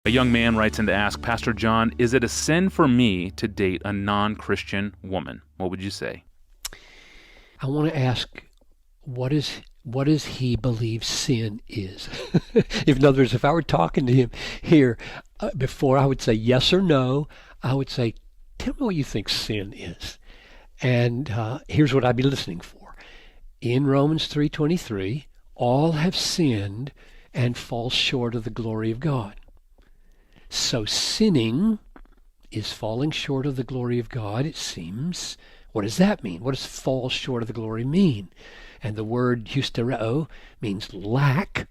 A young man writes in to ask, Pastor John, is it a sin for me to date a non-Christian woman? What would you say? I want to ask, what does he believe sin is? In other words, if I were talking to him here before, I would say yes or no. I would say, tell me what you think sin is. And here's what I'd be listening for. In Romans 3:23, all have sinned and fall short of the glory of God. So sinning is falling short of the glory of God, it seems. What does that mean? What does fall short of the glory mean? And the word hystereo means lack.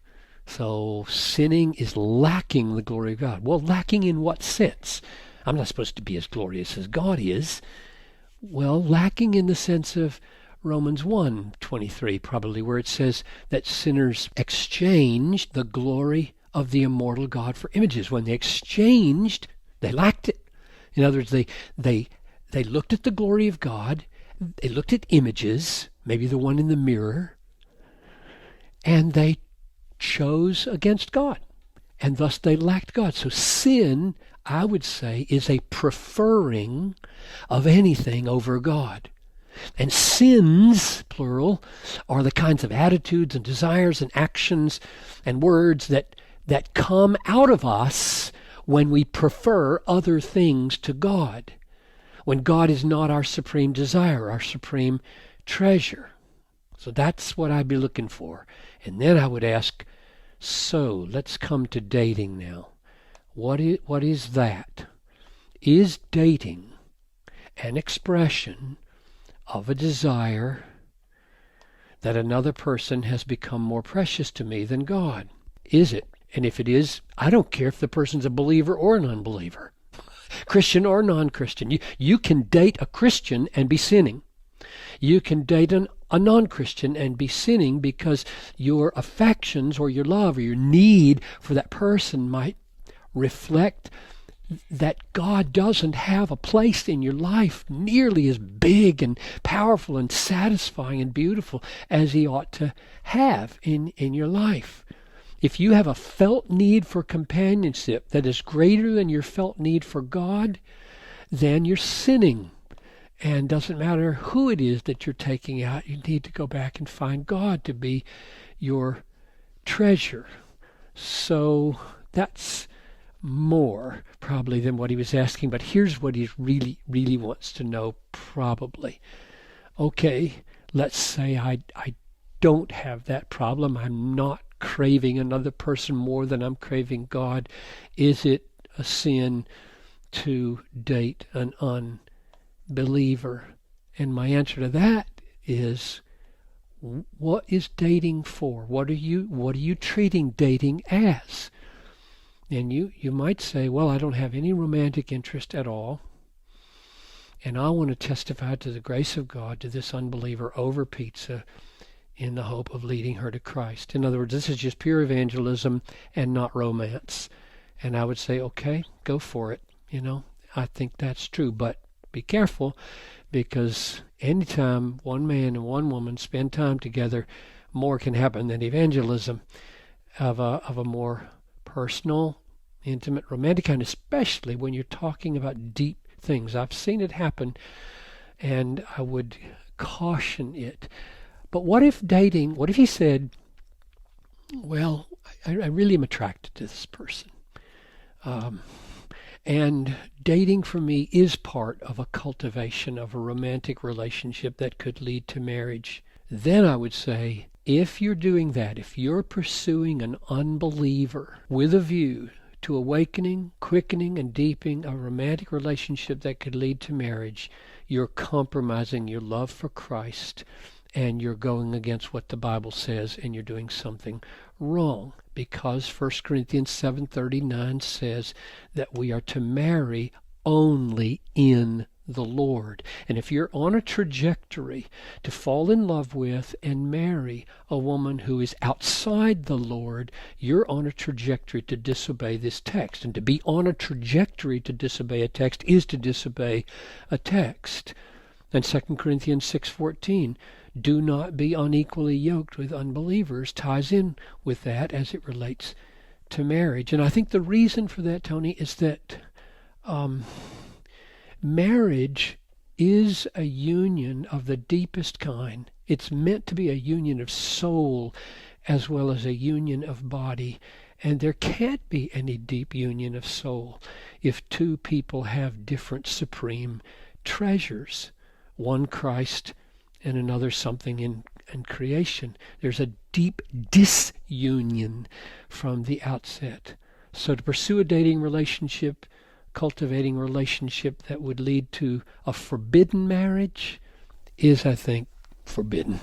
So sinning is lacking the glory of God. Well, lacking in what sense? I'm not supposed to be as glorious as God is. Well, lacking in the sense of Romans 1:23, probably, where it says that sinners exchanged the glory of the immortal God for images. When they exchanged, they lacked it. In other words, they looked at the glory of God, they looked at images, maybe the one in the mirror, and they chose against God. And thus they lacked God. So sin, I would say, is a preferring of anything over God. And sins, plural, are the kinds of attitudes and desires and actions and words that come out of us when we prefer other things to God, when God is not our supreme desire, our supreme treasure. So that's what I'd be looking for. And then I would ask, so let's come to dating now. What is that? Is dating an expression of a desire that another person has become more precious to me than God? Is it? And if it is, I don't care if the person's a believer or an unbeliever, Christian or non-Christian. You can date a Christian and be sinning. You can date a non-Christian and be sinning because your affections or your love or your need for that person might reflect that God doesn't have a place in your life nearly as big and powerful and satisfying and beautiful as he ought to have in your life. If you have a felt need for companionship that is greater than your felt need for God, then you're sinning. And doesn't matter who it is that you're taking out, you need to go back and find God to be your treasure. So that's more probably than what he was asking, but here's what he really, really wants to know probably. Okay, let's say I don't have that problem. I'm not craving another person more than I'm craving God. Is it a sin to date an unbeliever? And my answer to that is, what is dating for? What are you treating dating as? And you might say, well, I don't have any romantic interest at all, and I want to testify to the grace of God to this unbeliever over pizza in the hope of leading her to Christ. In other words, this is just pure evangelism and not romance. And I would say, okay, go for it. I think that's true, but be careful, because anytime one man and one woman spend time together, more can happen than evangelism of a more personal, intimate, romantic kind, especially when you're talking about deep things. I've seen it happen, and I would caution it. But what if he said, well, I really am attracted to this person. And dating for me is part of a cultivation of a romantic relationship that could lead to marriage. Then I would say, if you're doing that, if you're pursuing an unbeliever with a view to awakening, quickening, and deepening a romantic relationship that could lead to marriage, you're compromising your love for Christ, and you're going against what the Bible says, and you're doing something wrong, because 1 Corinthians 7:39 says that we are to marry only in the Lord. And if you're on a trajectory to fall in love with and marry a woman who is outside the Lord, you're on a trajectory to disobey this text. And to be on a trajectory to disobey a text is to disobey a text. And 2 Corinthians 6:14, do not be unequally yoked with unbelievers, ties in with that as it relates to marriage. And I think the reason for that, Tony, is that marriage is a union of the deepest kind. It's meant to be a union of soul as well as a union of body. And there can't be any deep union of soul if two people have different supreme treasures. One Christ and another something in creation. There's a deep disunion from the outset. So to pursue a dating relationship, cultivating a relationship that would lead to a forbidden marriage is, I think, forbidden.